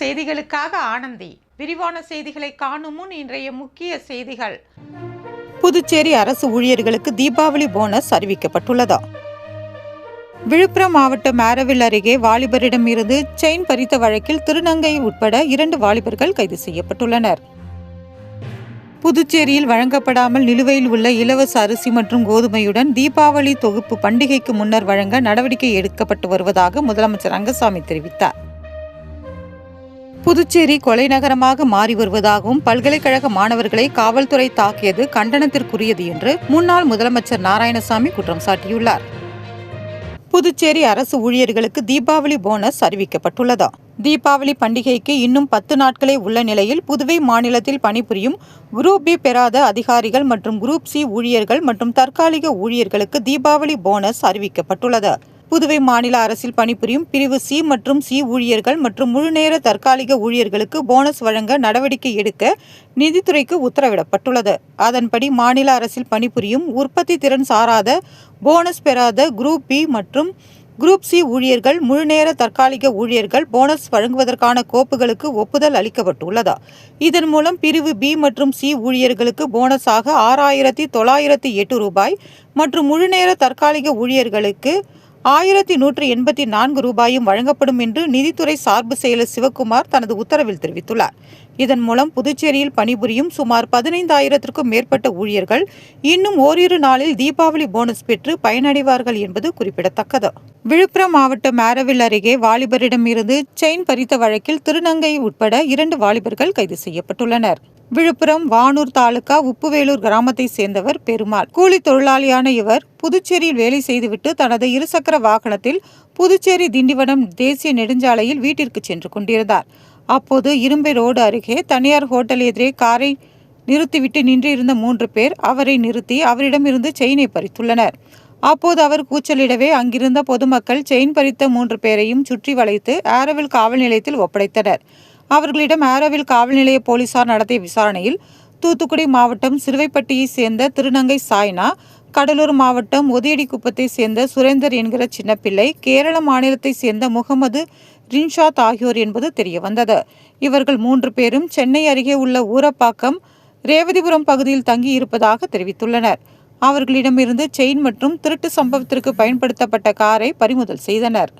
செய்திகளுக்காக ஆனந்தி. விரிவான செய்திகளை காணும் முன் இன்றைய முக்கிய செய்திகள். புதுச்சேரி அரசு ஊழியர்களுக்கு தீபாவளி போனஸ் அறிவிக்கப்பட்டுள்ளதா? விழுப்புரம் மாவட்டம் மேரவில் அருகே வாலிபரிடம் இருந்து செயின் பறித்த வழக்கில் திருநங்கை உட்பட 2 வாலிபர்கள் கைது செய்யப்பட்டுள்ளனர். புதுச்சேரியில் வழங்கப்படாமல் நிலுவையில் உள்ள இலவச அரிசி மற்றும் கோதுமையுடன் தீபாவளி தொகுப்பு பண்டிகைக்கு முன்னர் வழங்க நடவடிக்கை எடுக்கப்பட்டு வருவதாக முதலமைச்சர் ரங்கசாமி தெரிவித்தார். புதுச்சேரி கொலை நகரமாக மாறி வருவதாகவும் பல்கலைக்கழக மாணவர்களை காவல்துறை தாக்கியது கண்டனத்திற்குரியது என்று முன்னாள் முதலமைச்சர் நாராயணசாமி குற்றம் சாட்டியுள்ளார். புதுச்சேரி அரசு ஊழியர்களுக்கு தீபாவளி போனஸ் அறிவிக்கப்பட்டுள்ளதா? தீபாவளி பண்டிகைக்கு இன்னும் 10 நாட்களே உள்ள நிலையில் புதுவை மாநிலத்தில் பணிபுரியும் குரூப் பி பெறாத அதிகாரிகள் மற்றும் குரூப் சி ஊழியர்கள் மற்றும் தற்காலிக ஊழியர்களுக்கு தீபாவளி போனஸ் அறிவிக்கப்பட்டுள்ளது. புதுவை மாநில அரசில் பணிபுரியும் பிரிவு சி மற்றும் சி ஊழியர்கள் மற்றும் முழுநேர தற்காலிக ஊழியர்களுக்கு போனஸ் வழங்க நடவடிக்கை எடுக்க நிதித்துறைக்கு உத்தரவிடப்பட்டுள்ளது. அதன்படி மாநில அரசில் பணிபுரியும் உற்பத்தி திறன் சாராத போனஸ் பெறாத குரூப் பி மற்றும் குரூப் சி ஊழியர்கள் முழுநேர தற்காலிக ஊழியர்கள் போனஸ் வழங்குவதற்கான கோப்புகளுக்கு ஒப்புதல் அளிக்கப்பட்டுள்ளது. இதன் மூலம் பிரிவு பி மற்றும் சி ஊழியர்களுக்கு போனஸாக 6,908 ரூபாய் மற்றும் முழுநேர தற்காலிக ஊழியர்களுக்கு 1,184 ரூபாயும் வழங்கப்படும் என்று நிதித்துறை சார்பு செயலர் சிவக்குமார் தனது உத்தரவில் தெரிவித்துள்ளார். இதன் மூலம் புதுச்சேரியில் பணிபுரியும் சுமார் 15,000க்கும் மேற்பட்ட ஊழியர்கள் இன்னும் ஓரிரு நாளில் தீபாவளி போனஸ் பெற்று பயனடைவார்கள் என்பது குறிப்பிடத்தக்கது. விழுப்புரம் மாவட்டம் மேரவில் அருகே வாலிபரிடம் இருந்து செயின் பறித்த வழக்கில் திருநங்கை உட்பட 2 வாலிபர்கள் கைது செய்யப்பட்டுள்ளனர். விழுப்புரம் வானூர் தாலுகா உப்புவேலூர் கிராமத்தை சேர்ந்தவர் பெருமாள். கூலி தொழிலாளியான இவர் புதுச்சேரியில் வேலை செய்துவிட்டு தனது இருசக்கர வாகனத்தில் புதுச்சேரி திண்டிவனம் தேசிய நெடுஞ்சாலையில் வீட்டிற்கு சென்று கொண்டிருந்தார். அப்போது இரும்பை ரோடு அருகே தனியார் ஹோட்டல் எதிரே காரை நிறுத்திவிட்டு நின்றிருந்த 3 பேர் அவரை நிறுத்தி அவரிடமிருந்து செயினை பறித்துள்ளனர். அப்போது அவர் கூச்சலிடவே அங்கிருந்த பொதுமக்கள் செயின் பறித்த 3 பேரையும் சுற்றி வளைத்து ஆரவில் காவல் நிலையத்தில் ஒப்படைத்தனர். அவர்களிடம் ஆரவில் காவல் நிலைய போலீசார் நடத்திய விசாரணையில் தூத்துக்குடி மாவட்டம் சிறுவைப்பட்டியை சேர்ந்த திருநங்கை சாய்னா, கடலூர் மாவட்டம் ஒதியடிக்குப்பத்தை சேர்ந்த சுரேந்தர் என்கிற சின்னப்பிள்ளை, கேரள மாநிலத்தை சேர்ந்த முகமது ரின்ஷாத் ஆகியோர் என்பது தெரியவந்தது. இவர்கள் 3 பேரும் சென்னை அருகே உள்ள ஊரப்பாக்கம் ரேவதிபுரம் பகுதியில் தங்கி இருப்பதாக தெரிவித்துள்ளனர். அவர்களிடமிருந்து செயின் மற்றும் திருட்டு சம்பவத்திற்கு பயன்படுத்தப்பட்ட காரை பறிமுதல் செய்தனர்.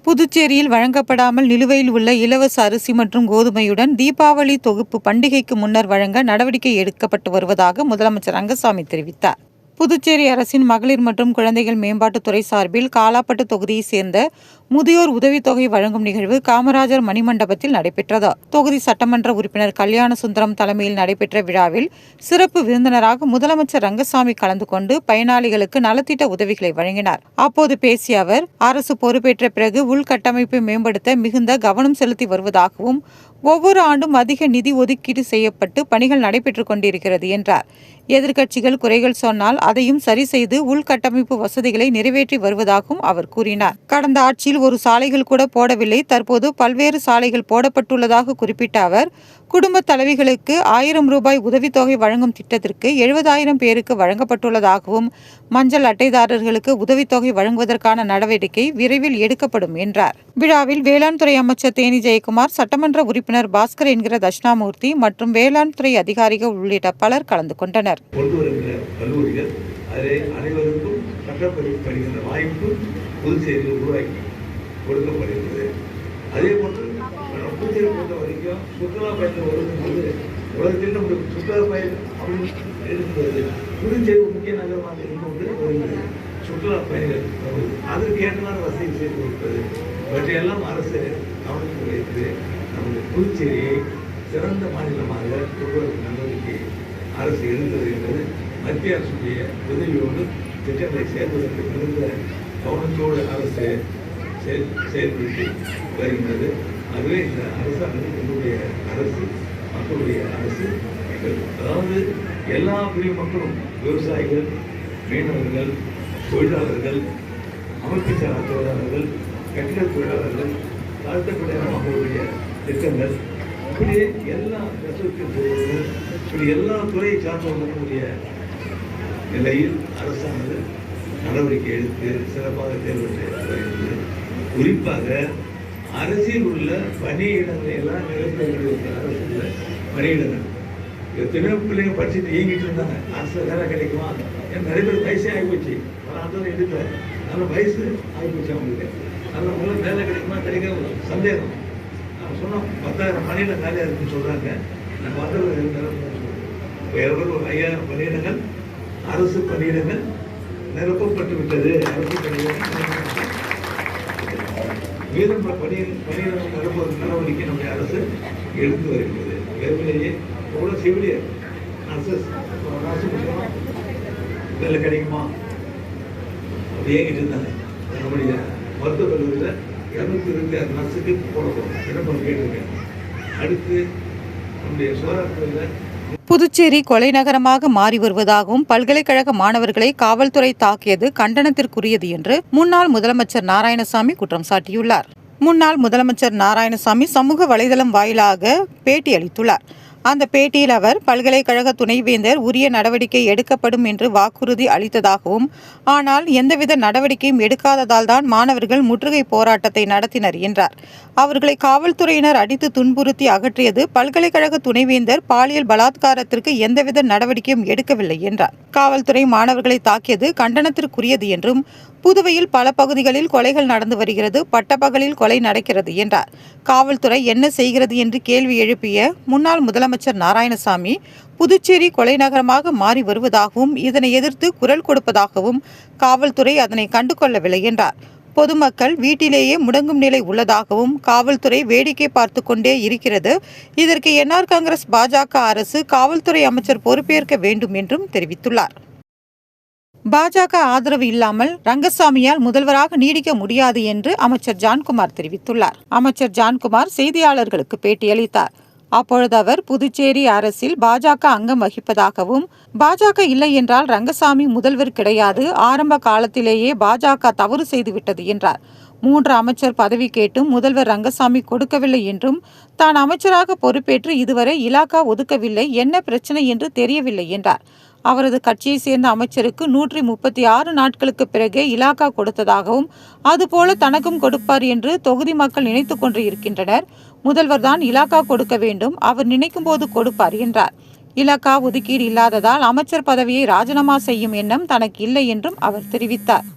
புதுச்சேரியில் வழங்கப்படாமல் நிலுவையில் உள்ள இலவச அரிசி மற்றும் கோதுமையுடன் தீபாவளி தொகுப்பு பண்டிகைக்கு முன்னர் வழங்க நடவடிக்கை எடுக்கப்பட்டு வருவதாக முதலமைச்சர் ரங்கசாமி தெரிவித்தார். புதுச்சேரி அரசின் மகளிர் மற்றும் குழந்தைகள் மேம்பாட்டுத்துறை சார்பில் காலாப்பட்டு தொகுதியை சேர்ந்த முதியோர் உதவித்தொகை வழங்கும் நிகழ்வு காமராஜர் மணிமண்டபத்தில் நடைபெற்றது. தொகுதி சட்டமன்ற உறுப்பினர் கல்யாண சுந்தரம் தலைமையில் நடைபெற்ற விழாவில் சிறப்பு விருந்தினராக முதலமைச்சர் ரங்கசாமி கலந்து கொண்டு பயனாளிகளுக்கு நலத்திட்ட உதவிகளை வழங்கினார். அப்போது பேசிய அவர், அரசு பொறுப்பேற்ற பிறகு உள்கட்டமைப்பை மேம்படுத்த மிகுந்த கவனம் செலுத்தி வருவதாகவும் ஒவ்வொரு ஆண்டும் அதிக நிதி ஒதுக்கீடு செய்யப்பட்டு பணிகள் நடைபெற்றுக் கொண்டிருக்கிறது என்றார். எதிர்க்கட்சிகள் குறைகள் சொன்னால் அதையும் சரி செய்து உள்கட்டமைப்பு வசதிகளை நிறைவேற்றி வருவதாகவும் அவர் கூறினார். கடந்த ஆட்சியில் ஒரு சாலைகள் கூட போடவில்லை, தற்போது பல்வேறு சாலைகள் போடப்பட்டுள்ளதாக குறிப்பிட்ட அவர், குடும்ப தலைவிகளுக்கு 1,000 ரூபாய் உதவித்தொகை வழங்கும் திட்டத்திற்கு 70,000 பேருக்கு வழங்கப்பட்டுள்ளதாகவும் மஞ்சள் அட்டைதாரர்களுக்கு உதவித்தொகை வழங்குவதற்கான நடவடிக்கை விரைவில் எடுக்கப்படும் என்றார். விழாவில் வேளாண் துறை அமைச்சர் தேனி ஜெயக்குமார், சட்டமன்ற உறுப்பினர் பாஸ்கர் என்கிற தட்சிணாமூர்த்தி மற்றும் வேளாண் துறை அதிகாரிகள் உள்ளிட்ட பலர் கலந்து கொண்டனர். புதுச்சேரி பொறுத்த வரைக்கும் சுற்றுலா பயணம் வரும்போது உலகத்தில் நம்முடைய சுற்றுலா பயணம் அப்படின்னு இருக்கும்போது புதுச்சேரி முக்கிய நகரமாக இருக்கும்போது வருகிறது. சுற்றுலா பயணிகள் வருவது அதற்கு ஏற்றமான வசதி செய்து கொடுப்பது இவற்றையெல்லாம் அரசு கவனத்தில் வைத்து நமது புதுச்சேரியை சிறந்த மாநிலமாக கொண்டுவரும் நடவடிக்கை அரசு எடுத்தது என்பது மத்திய அரசுடைய உதவியோடு திட்டங்களை சேர்வதற்கு மிகுந்த கவனத்தோடு அரசு செயல்படுத்தி வருகின்றது. அதுவே இந்த அரசாங்கம் என்னுடைய அரசு, மக்களுடைய அரசு. அதாவது எல்லா பிரிவு மக்களும், விவசாயிகள், மீனவர்கள், தொழிலாளர்கள், அமைப்பு சாரா தொழிலாளர்கள், கட்டிட தொழிலாளர்கள், தாழ்த்தப்பட்ட மக்களுடைய திட்டங்கள், இப்படி எல்லா நெட்வொர்க்குகள், இப்படி எல்லா துறையை சார்ந்தவர்களுடைய நிலையில் அரசாங்கம் நடவடிக்கை எடுத்து சிறப்பாக செயல்பட்டு வருகிறது. குறிப்பாக அரசில் உள்ள பணியிடங்களை எல்லாம் நிரப்ப அரசுல பணியிடங்கள் எத்தனையோ பிள்ளைங்க படிச்சுட்டு இயங்கிட்டு இருந்தாங்க. அரசு வேலை கிடைக்குமா? ஏன் நிறைய பேர் வயசே ஆகிப்போச்சு, பல ஆண்டு எடுக்கல, நல்ல வயசு ஆகிப்போச்சு அவங்களுக்கு. நல்ல முதல்ல வேலை கிடைக்குமா கிடைக்க சந்தேகம். நம்ம சொன்னோம் 10,000 பணியிடம் வேலையாக இருக்குன்னு சொல்கிறாங்க. நம்ம வந்து ஒரு 5000 பணியிடங்கள் அரசு பணியிடங்கள் நிரப்பப்பட்டு விட்டது. அரசு பணியிடங்கள் மீதம் பணியிடங்கள் நிரப்புவதற்கு நடவடிக்கை நம்முடைய அரசு எடுத்து வருகிறது. ஏற்கனவே எவ்வளோ செவிலியர் நர்சஸ் வேலை கிடைக்குமா அப்படி ஏங்கிட்டு இருந்தாங்க. நம்முடைய மருத்துவக் கல்லூரியில் 226 நர்ஸுக்கு போடணும் விண்ணப்பம் கேட்டிருக்கேன். அடுத்து நம்முடைய சோழத்தில் புதுச்சேரி கொலை நகரமாக மாறி வருவதாகவும் பல்கலைக்கழக மாணவர்களை காவல்துறை தாக்கியது கண்டனத்திற்குரியது என்று முன்னாள் முதலமைச்சர் நாராயணசாமி குற்றம் சாட்டியுள்ளார். முன்னாள் முதலமைச்சர் நாராயணசாமி சமூக வலைதளம் வாயிலாக பேட்டி அளித்துள்ளார். அந்த பேட்டியில் அவர் பல்கலைக்கழக துணைவேந்தர் உரிய நடவடிக்கை எடுக்கப்படும் என்று வாக்குறுதி அளித்ததாகவும், ஆனால் எந்தவித நடவடிக்கையும் எடுக்காததால் தான் மாணவர்கள் முற்றுகை போராட்டத்தை நடத்தினர் என்றார். அவர்களை காவல்துறையினர் அடித்து துன்புறுத்தி அகற்றியது பல்கலைக்கழக துணைவேந்தர் பாலியல் பலாத்காரத்திற்கு எந்தவித நடவடிக்கையும் எடுக்கவில்லை என்றார். காவல்துறை மாணவர்களை தாக்கியது கண்டனத்திற்குரியது என்றும், புதுவையில் பல பகுதிகளில் கொலைகள் நடந்து வருகிறது, பட்டப்பகலில் கொலை நடக்கிறது என்றார். காவல்துறை என்ன செய்கிறது என்று கேள்வி எழுப்பிய முன்னாள் முதலமைச்சர் நாராயணசாமி, புதுச்சேரி கொலை நகரமாக மாறி வருவதாகவும் இதனை எதிர்த்து குரல் கொடுப்பதாகவும் காவல்துறை அதனை கண்டுகொள்ளவில்லை என்றார். பொதுமக்கள் வீட்டிலேயே முடங்கும் நிலை உள்ளதாகவும் காவல்துறை வேடிக்கை பார்த்து கொண்டே இருக்கிறது. இதற்கு என்ஆர் காங்கிரஸ் பாஜக அரசு காவல்துறை அமைச்சர் பொறுப்பேற்க வேண்டும் என்றும் தெரிவித்துள்ளார். பாஜக ஆதரவு இல்லாமல் ரங்கசாமியால் முதல்வராக நீடிக்க முடியாது என்று அமைச்சர் ஜான்குமார் தெரிவித்துள்ளார். அமைச்சர் ஜான்குமார் செய்தியாளர்களுக்கு பேட்டியளித்தார். அப்பொழுது அவர் புதுச்சேரி அரசில் பாஜக அங்கம் வகிப்பதாகவும், பாஜக இல்லை என்றால் ரங்கசாமி முதல்வர் கிடையாது, ஆரம்ப காலத்திலேயே பாஜக தவறு செய்துவிட்டது என்றார். 3 அமைச்சர் பதவி கேட்டும் முதல்வர் ரங்கசாமி கொடுக்கவில்லை என்றும், தான் அமைச்சராக பொறுப்பேற்று இதுவரை இலாக்கா ஒதுக்கவில்லை, என்ன பிரச்சனை என்று தெரியவில்லை என்றார். அவரது கட்சியை சேர்ந்த அமைச்சருக்கு 136 நாட்களுக்கு பிறகே இலாக்கா கொடுத்ததாகவும், அதுபோல தனக்கும் கொடுப்பார் என்று தொகுதி மக்கள் நினைத்து கொண்டு இருக்கின்றனர். முதல்வர் தான் இலாக்கா கொடுக்க வேண்டும், அவர் நினைக்கும் போது கொடுப்பார் என்றார். இலாக்கா ஒதுக்கீடு இல்லாததால் அமைச்சர் பதவியை ராஜினாமா செய்யும் எண்ணம் தனக்கு இல்லை என்றும் அவர் தெரிவித்தார்.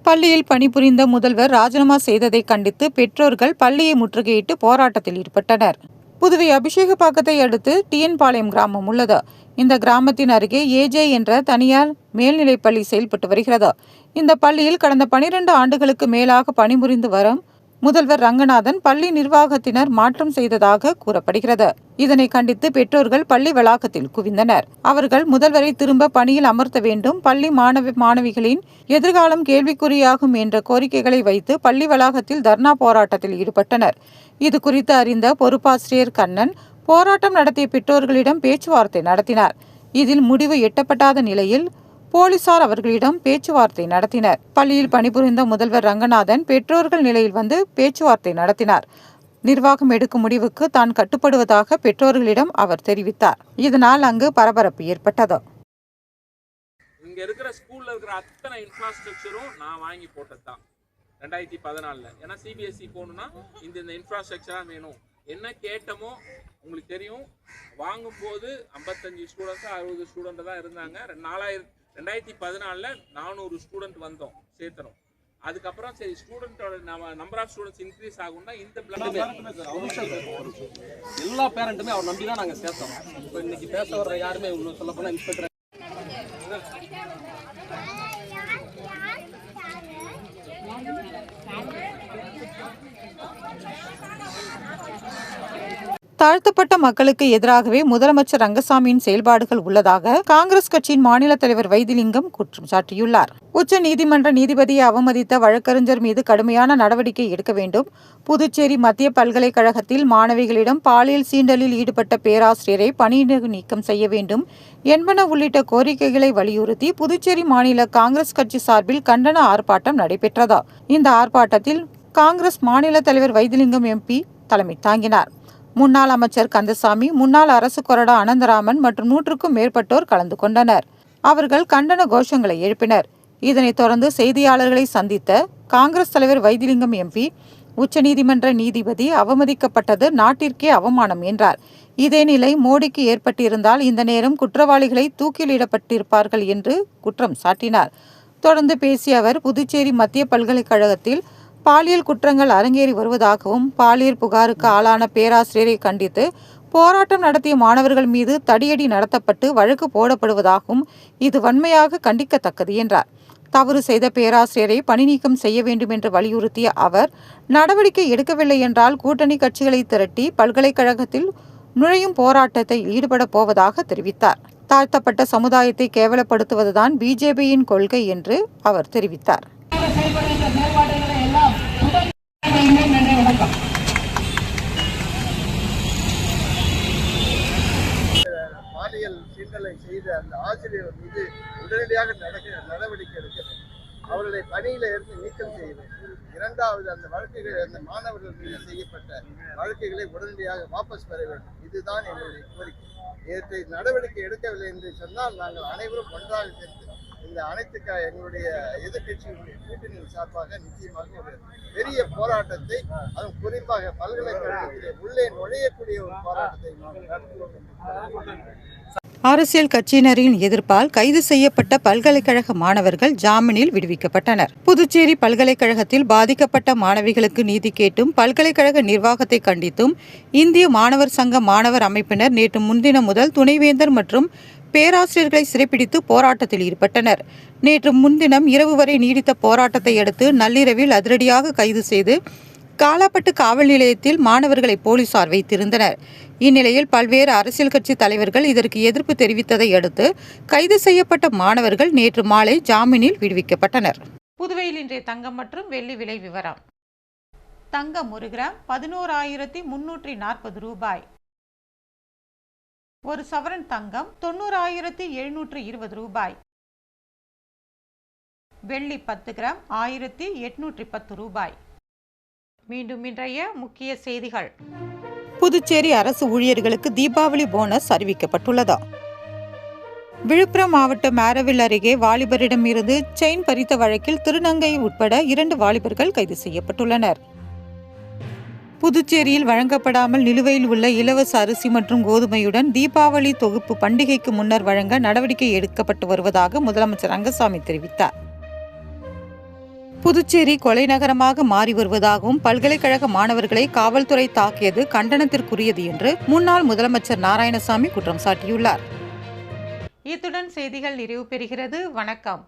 பள்ளியில் பணிபுரிந்த முதல்வர் ராஜினாமா செய்ததை கண்டித்து பெற்றோர்கள் பள்ளியை முற்றுகையிட்டு போராட்டத்தில் ஈடுபட்டனர். புதுவை அபிஷேகப்பாக்கத்தை அடுத்து டிஎன்பாளையம் கிராமம் உள்ளது. இந்த கிராமத்தின் அருகே ஏஜே என்ற தனியார் மேல்நிலைப்பள்ளி செயல்பட்டு வருகிறது. இந்த பள்ளியில் கடந்த 12 ஆண்டுகளுக்கு மேலாக பணிபுரிந்து வரும் முதல்வர் ரங்கநாதன் பள்ளி நிர்வாகத்தினர் மாற்றம் செய்ததாக கூறப்படுகிறது. இதனை கண்டித்து பெற்றோர்கள் பள்ளி வளாகத்தில் குவிந்தனர். அவர்கள் முதல்வரை திரும்ப பணியில் அமர்த்த வேண்டும், பள்ளி மாணவிகளின் எதிர்காலம் கேள்விக்குறியாகும் என்ற கோரிக்கைகளை வைத்து பள்ளி வளாகத்தில் தர்ணா போராட்டத்தில் ஈடுபட்டனர். இது குறித்து அறிந்த பொறுப்பாசிரியர் கண்ணன் போராட்டம் நடத்திய பெற்றோர்களிடம் பேச்சுவார்த்தை நடத்தினார். இதில் முடிவு எட்டப்படாத நிலையில் போலீசார் அவர்களிடம் பேச்சுவார்த்தை நடத்தினர். பள்ளியில் பணிபுரிந்த முதல்வர் ரங்கநாதன் பெற்றோர்கள் நிலையில் வந்து பேச்சுவார்த்தை நடத்தினார். நிர்வாகம் எடுக்கும் முடிவுக்கு தான் கட்டுப்படுவதாக பெற்றோர்களிடம் அவர் தெரிவித்தார். இதனால் அங்கு பரபரப்பு ஏற்பட்டது. இங்க இருக்கிற ஸ்கூல்ல இருக்கிற அத்தனை இன்ஃப்ராஸ்ட்ரக்சரும் நான் வாங்கி போட்டதுதான் 2014. ஏன்னா சிபிஎஸ்இ போகணும்னா இந்த இன்ஃப்ராஸ்ட்ரக்சரா வேணும். என்ன கேட்டமோ உங்களுக்கு தெரியும், வாங்கும்போது 55 ஸ்டூடெண்ட்ஸ் 60 ஸ்டூடெண்ட் தான் இருந்தாங்க. 2014 400 ஸ்டூடெண்ட் வந்தோம் சேர்த்தணும். அதுக்கப்புறம் சரி ஸ்டூடெண்டோட நம்பர் ஆஃப் ஸ்டூடெண்ட்ஸ் இன்க்ரீஸ் ஆகும்னா இந்த எல்லா பேரண்ட்டுமே அவர் நம்பி தான் நாங்கள் சேர்த்தோம். இப்போ இன்னைக்கு பேச வர்ற யாருமே இன்னும் சொல்ல போனால் இன்ஸ்பெக்டர் தாழ்த்தப்பட்ட மக்களுக்கு எதிராகவே முதலமைச்சர் ரங்கசாமியின் செயல்பாடுகள் உள்ளதாக காங்கிரஸ் கட்சியின் மாநில தலைவர் வைத்திலிங்கம் குற்றம் சாட்டியுள்ளார். உச்ச நீதிமன்ற நீதிபதியை அவமதித்த வழக்கறிஞர் மீது கடுமையான நடவடிக்கை எடுக்க வேண்டும். புதுச்சேரி மத்திய பல்கலைக்கழகத்தில் மாணவிகளிடம் பாலியல் சீண்டலில் ஈடுபட்ட பேராசிரியரை பணி நீக்கம் செய்ய வேண்டும் என்பன உள்ளிட்ட கோரிக்கைகளை வலியுறுத்தி புதுச்சேரி மாநில காங்கிரஸ் கட்சி சார்பில் கண்டன ஆர்ப்பாட்டம் நடைபெற்றது. இந்த ஆர்ப்பாட்டத்தில் காங்கிரஸ் மாநில தலைவர் வைத்திலிங்கம் எம்பி தலைமை தாங்கினார். முன்னாள் அமைச்சர் கந்தசாமி, முன்னாள் அரசு கொறடா அனந்தராமன் மற்றும் 100க்கும் மேற்பட்டோர் கலந்து கொண்டனர். அவர்கள் கண்டன கோஷங்களை எழுப்பினர். இதனைத் தொடர்ந்து செய்தியாளர்களை சந்தித்த காங்கிரஸ் தலைவர் வைத்திலிங்கம் எம்பி, உச்சநீதிமன்ற நீதிபதி அவமதிக்கப்பட்டது நாட்டிற்கே அவமானம் என்றார். இதே நிலை மோடிக்கு ஏற்பட்டிருந்தால் இந்த நேரம் குற்றவாளிகளை தூக்கிலிடப்பட்டிருப்பார்கள் என்று குற்றம் சாட்டினார். தொடர்ந்து பேசிய அவர், புதுச்சேரி மத்திய பல்கலைக்கழகத்தில் பாலியல் குற்றங்கள் அரங்கேறி வருவதாகவும் பாலியல் புகாருக்கு ஆளான பேராசிரியரை கண்டித்து போராட்டம் நடத்திய மாணவர்கள் மீது தடியடி நடத்தப்பட்டு வழக்கு போடப்படுவதாகவும் இது வன்மையாக கண்டிக்கத்தக்கது என்றார். தவறு செய்த பேராசிரியரை பணி நீக்கம் செய்ய வேண்டும் என்று வலியுறுத்திய அவர், நடவடிக்கை எடுக்கவில்லை என்றால் கூட்டணி கட்சிகளை திரட்டி பல்கலைக்கழகத்தில் நுழையும் போராட்டத்தில் ஈடுபட போவதாக தெரிவித்தார். தாழ்த்தப்பட்ட சமுதாயத்தை கேவலப்படுத்துவதுதான் பிஜேபியின் கொள்கை என்று அவர் தெரிவித்தார். பாலியல் சீண்டலை செய்த அந்த ஆசிரியர் மீது உடனடியாக நடவடிக்கை எடுக்கிறது. அவர்களை பணியில இருந்து நீக்கம் செய்வது. இரண்டாவது, அந்த வழக்குகள் அந்த மாணவர்கள் மீது செய்யப்பட்ட வழக்குகளை உடனடியாக வாபஸ் பெற வேண்டும். இதுதான் எங்களுடைய கோரிக்கை. இவற்றை நடவடிக்கை எடுக்கவில்லை என்று சொன்னால் நாங்கள் அனைவரும் ஒன்றாக சேர்ந்து இந்த அனைத்து எங்களுடைய எதிர்கட்சிகளுடைய கூட்டணியின் சார்பாக நிச்சயமாக ஒரு பெரிய போராட்டத்தை, அதுவும் குறிப்பாக பல்கலைக்கழகத்திலே உள்ளே நுழையக்கூடிய ஒரு போராட்டத்தை நாங்கள் நடத்துவோம். அரசியல் கட்சியினரின் எதிர்ப்பால் கைது செய்யப்பட்ட பல்கலைக்கழக மாணவர்கள் ஜாமீனில் விடுவிக்கப்பட்டனர். புதுச்சேரி பல்கலைக்கழகத்தில் பாதிக்கப்பட்ட மாணவிகளுக்கு நீதி கேட்டும் பல்கலைக்கழக நிர்வாகத்தை கண்டித்தும் இந்திய மாணவர் சங்க மாணவர் அமைப்பினர் நேற்று முன்தினம் முதல் துணைவேந்தர் மற்றும் பேராசிரியர்களை சிறைப்பிடித்து போராட்டத்தில் ஈடுபட்டனர். நேற்று முன்தினம் இரவு வரை நீடித்த போராட்டத்தை அடுத்து நள்ளிரவில் அதிரடியாக கைது செய்து காலாப்பட்டு காவல் நிலையத்தில் மாணவர்களை போலீசார் வைத்திருந்தனர். இந்நிலையில் பல்வேறு அரசியல் கட்சி தலைவர்கள் இதற்கு எதிர்ப்பு தெரிவித்ததை அடுத்து கைது செய்யப்பட்ட மாணவர்கள் நேற்று மாலை ஜாமீனில் விடுவிக்கப்பட்டனர். புதுவையில் இன்றைய தங்கம் மற்றும் வெள்ளி விலை விவரம். தங்கம் 1 கிராம் 11,340 ரூபாய். ஒரு சவரன் தங்கம் 90,720 ரூபாய். வெள்ளி 10 கிராம் 1,810 ரூபாய். மீண்டும் இன்றைய முக்கிய செய்திகள். புதுச்சேரி அரசு ஊழியர்களுக்கு தீபாவளி போனஸ் அறிவிக்கப்பட்டுள்ளதா? விழுப்புரம் மாவட்டம் மேரவில் அருகே வாலிபரிடம் இருந்து செயின் பறித்த வழக்கில் திருநங்கை உட்பட 2 வாலிபர்கள் கைது செய்யப்பட்டுள்ளனர். புதுச்சேரியில் வழங்கப்படாமல் நிலுவையில் உள்ள இலவச அரிசி மற்றும் கோதுமையுடன் தீபாவளி தொகுப்பு பண்டிகைக்கு முன்னர் வழங்க நடவடிக்கை எடுக்கப்பட்டு வருவதாக முதலமைச்சர் ரங்கசாமி தெரிவித்தார். புதுச்சேரி கொலை நகரமாக மாறி வருவதாகவும் பல்கலைக்கழக மாணவர்களை காவல்துறை தாக்கியது கண்டனத்திற்குரியது என்று முன்னாள் முதலமைச்சர் நாராயணசாமி குற்றம் சாட்டியுள்ளார். இத்துடன் செய்திகள் நிறைவு பெறுகிறது. வணக்கம்.